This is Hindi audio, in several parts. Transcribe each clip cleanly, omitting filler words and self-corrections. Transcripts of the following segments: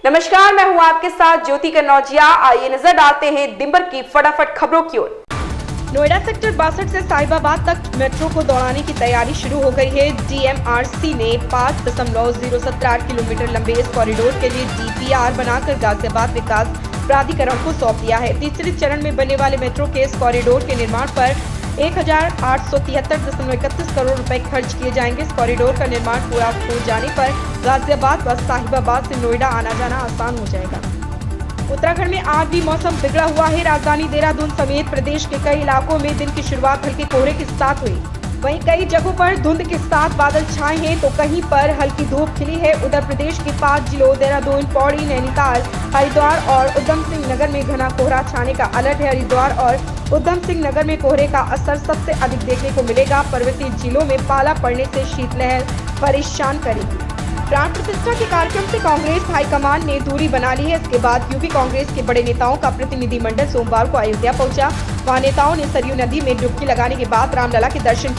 नमस्कार, मैं हूं आपके साथ ज्योति कन्नौजिया। आइए नजर डालते हैं दिन भर की फटाफट खबरों की ओर। नोएडा सेक्टर 62 से साहिबाबाद तक मेट्रो को दौड़ाने की तैयारी शुरू हो गई है। डीएमआरसी ने 5.078 किलोमीटर लंबे इस कॉरिडोर के लिए डीपीआर बनाकर गाजियाबाद विकास प्राधिकरण को सौंप दिया है। तीसरे चरण में बनने वाले मेट्रो के इस कॉरिडोर के निर्माण पर 1873.31 करोड़ रुपए खर्च किए जाएंगे। इस कॉरिडोर का निर्माण पूरा हो जाने पर गाजियाबाद व साहिबाबाद से नोएडा आना जाना आसान हो जाएगा। उत्तराखंड में आज भी मौसम बिगड़ा हुआ है। राजधानी देहरादून समेत प्रदेश के कई इलाकों में दिन की शुरुआत हल्के कोहरे के साथ हुई। वहीं कई जगहों पर धुंध के साथ बादल छाए हैं तो कहीं पर हल्की धूप खिली है। उधर प्रदेश के 5 जिलों देहरादून, पौड़ी, नैनीताल, हरिद्वार और उधम सिंह नगर में घना कोहरा छाने का अलर्ट है। हरिद्वार और उधम सिंह नगर में कोहरे का असर सबसे अधिक देखने को मिलेगा। पर्वतीय जिलों में पाला पड़ने से शीतलहर परेशान करेगी। प्राण प्रतिष्ठा के कार्यक्रम से कांग्रेस हाईकमान ने दूरी बना ली है। इसके बाद यूपी कांग्रेस के बड़े नेताओं का प्रतिनिधिमंडल सोमवार को अयोध्या पहुंचा। वहां नेताओं ने सरयू नदी में डुबकी लगाने के बाद रामलला के दर्शन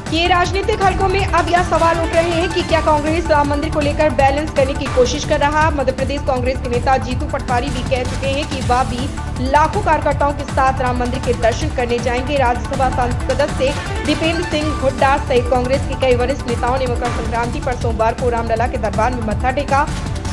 किए। राजनीतिक हलकों में अब यह सवाल उठ रहे हैं कि क्या कांग्रेस राम मंदिर को लेकर बैलेंस करने की कोशिश कर रहा है। मध्य प्रदेश कांग्रेस के नेता जीतू पटवारी भी कह चुके हैं कि वह भी लाखों कार्यकर्ताओं के साथ राम मंदिर के दर्शन करने जाएंगे। राज्यसभा सदस्य दीपेंद्र सिंह हुड्डा सहित कांग्रेस के कई वरिष्ठ नेताओं ने मकर संक्रांति पर सोमवार को रामलला के दरबार में मत्था टेका।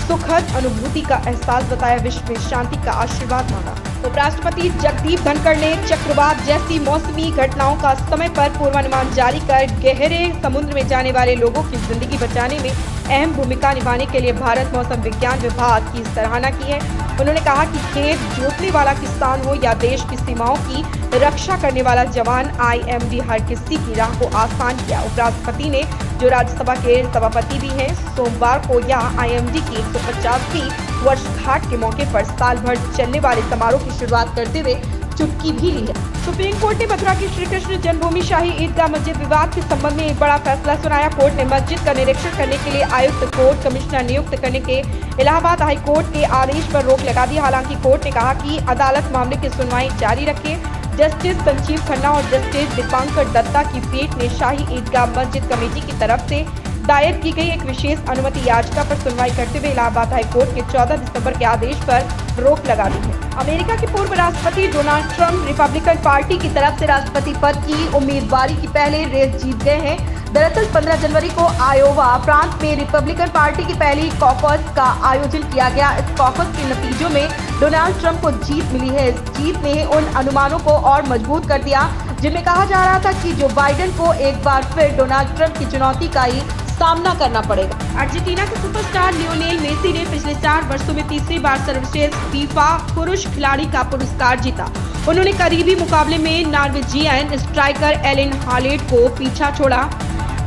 सुखद अनुभूति का एहसास बताया, विश्व में शांति का आशीर्वाद मांगा। उपराष्ट्रपति जगदीप धनखड़ ने चक्रवात जैसी मौसमी घटनाओं का समय पर पूर्वानुमान जारी कर गहरे समुद्र में जाने वाले लोगों की जिंदगी बचाने में अहम भूमिका निभाने के लिए भारत मौसम विज्ञान विभाग की सराहना की है। उन्होंने कहा कि खेत जोतने वाला किसान हो या देश की सीमाओं की रक्षा करने वाला जवान, आईएमडी हर किसी की राह को आसान किया। उपराष्ट्रपति ने, जो राज्यसभा के सभापति भी हैं, सोमवार को यह आईएमडी की 150वीं वर्षगांठ के मौके पर साल भर चलने वाले समारोह की शुरुआत करते हुए चुटकी भी ली है। सुप्रीम कोर्ट ने मथुरा की श्री कृष्ण जन्मभूमि शाही ईदगाह मस्जिद विवाद के संबंध में एक बड़ा फैसला सुनाया। कोर्ट ने मस्जिद का निरीक्षण करने के लिए आयुक्त कोर्ट कमिश्नर नियुक्त करने के इलाहाबाद हाई कोर्ट के आदेश पर रोक लगा दी। हालांकि कोर्ट ने कहा कि अदालत मामले की सुनवाई जारी रखे। जस्टिस संजीव खन्ना और जस्टिस दीपांकर दत्ता की पीठ ने शाही ईदगाह मस्जिद कमेटी की तरफ से दायर की गई एक विशेष अनुमति याचिका पर सुनवाई करते हुए इलाहाबाद हाई कोर्ट के 14 दिसंबर के आदेश पर रोक लगा दी है। अमेरिका के पूर्व राष्ट्रपति डोनाल्ड ट्रंप रिपब्लिकन पार्टी की तरफ से राष्ट्रपति पद की उम्मीदवारी की पहले रेस जीत गए हैं। दरअसल 15 जनवरी को आयोवा प्रांत में रिपब्लिकन पार्टी की पहली कॉकस का आयोजन किया गया। इस कॉकस के नतीजों में डोनाल्ड ट्रंप को जीत मिली है। इस जीत ने उन अनुमानों को और मजबूत कर दिया जिनमें कहा जा रहा था कि जो बाइडेन को एक बार फिर डोनाल्ड ट्रंप की चुनौती का ही सामना करना पड़ेगा। अर्जेंटीना के सुपरस्टार लियोनेल मेसी ने पिछले 4 वर्षों में तीसरी बार सर्वश्रेष्ठ फीफा पुरुष खिलाड़ी का पुरस्कार जीता। उन्होंने करीबी मुकाबले में नॉर्वेजियन स्ट्राइकर एलेन हालेट को पीछा छोड़ा।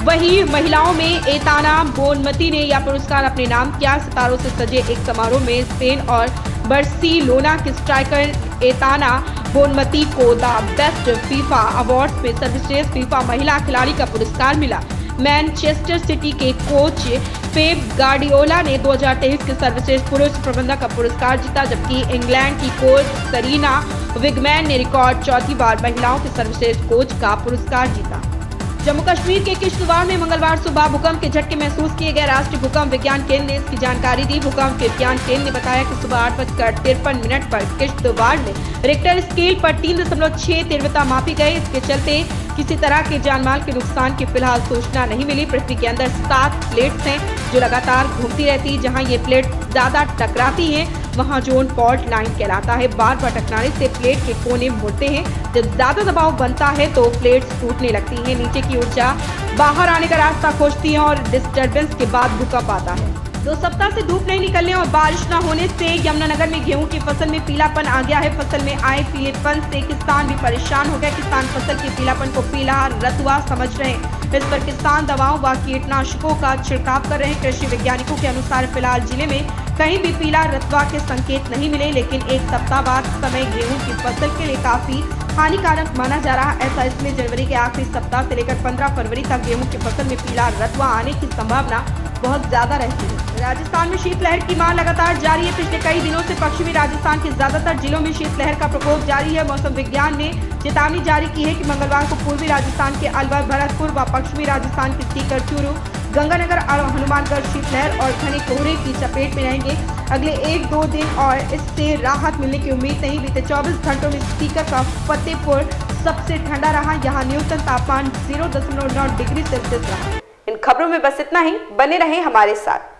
वहीं महिलाओं में एताना बोनमती ने यह पुरस्कार अपने नाम किया। सितारों से सजे एक समारोह में स्पेन और बार्सिलोना के स्ट्राइकर एताना बोनमती को द बेस्ट फीफा अवार्ड्स में सर्वश्रेष्ठ फीफा महिला खिलाड़ी का पुरस्कार मिला। मैनचेस्टर सिटी के कोच पेप गार्डियोला ने 2023 के सर्वश्रेष्ठ पुरुष प्रबंधक का पुरस्कार जीता, जबकि इंग्लैंड की कोच सरीना विगमैन ने रिकॉर्ड चौथी बार महिलाओं के सर्वश्रेष्ठ कोच का पुरस्कार जीता। जम्मू कश्मीर के किश्तवाड़ में मंगलवार सुबह भूकंप के झटके महसूस किए गए। राष्ट्रीय भूकंप विज्ञान केंद्र ने इसकी जानकारी दी। भूकंप विज्ञान केंद्र ने बताया कि सुबह 8:53 पर किश्तवाड़ में रिक्टर स्केल पर 3.6 तीव्रता मापी गई। इसके चलते किसी तरह के जानमाल के नुकसान की फिलहाल सूचना नहीं मिली। पृथ्वी के अंदर 7 प्लेट्स हैं जो लगातार घूमती रहती है। जहां ये प्लेट ज्यादा टकराती हैं वहां जोन फॉल्ट लाइन कहलाता है। बार बार टकराने से प्लेट के कोने मुड़ते हैं। जब ज्यादा दबाव बनता है तो प्लेट्स टूटने लगती हैं। नीचे की ऊर्जा बाहर आने का रास्ता खोजती है और डिस्टर्बेंस के बाद भूकंप आता है। 2 सप्ताह से धूप नहीं निकलने और बारिश न होने से यमुनानगर में गेहूं की फसल में पीलापन आ गया है। फसल में आए पीलेपन से किसान भी परेशान हो गए। किसान फसल के पीलापन को पीला रतुआ समझ रहे हैं। इस पर किसान दवाओं व कीटनाशकों का छिड़काव कर रहे हैं। कृषि वैज्ञानिकों के अनुसार फिलहाल जिले में कहीं भी पीला रतुआ के संकेत नहीं मिले, लेकिन एक सप्ताह बाद समय गेहूं की फसल के लिए काफी हानिकारक माना जा रहा है। ऐसा इसलिए जनवरी के आखिरी सप्ताह से लेकर 15 फरवरी तक गेहूं की फसल में पीला रतुआ आने की संभावना बहुत ज्यादा रहती है। राजस्थान में शीतलहर की मार लगातार जारी है। पिछले कई दिनों से पश्चिमी राजस्थान के ज्यादातर जिलों में शीतलहर का प्रकोप जारी है। मौसम विज्ञान ने चेतावनी जारी की है कि मंगलवार को पूर्वी राजस्थान के अलवर, भरतपुर व पश्चिमी राजस्थान के सीकर, चूरू, गंगानगर और हनुमानगढ़ शीतलहर और घने कोहरे की चपेट में रहेंगे। अगले 1-2 दिन और इससे राहत मिलने की उम्मीद नहीं। बीते 24 घंटों में सीकर का फतेहपुर सबसे ठंडा रहा। यहाँ न्यूनतम तापमान 0.9 डिग्री सेल्सियस रहा। इन खबरों में बस इतना ही। बने रहें हमारे साथ।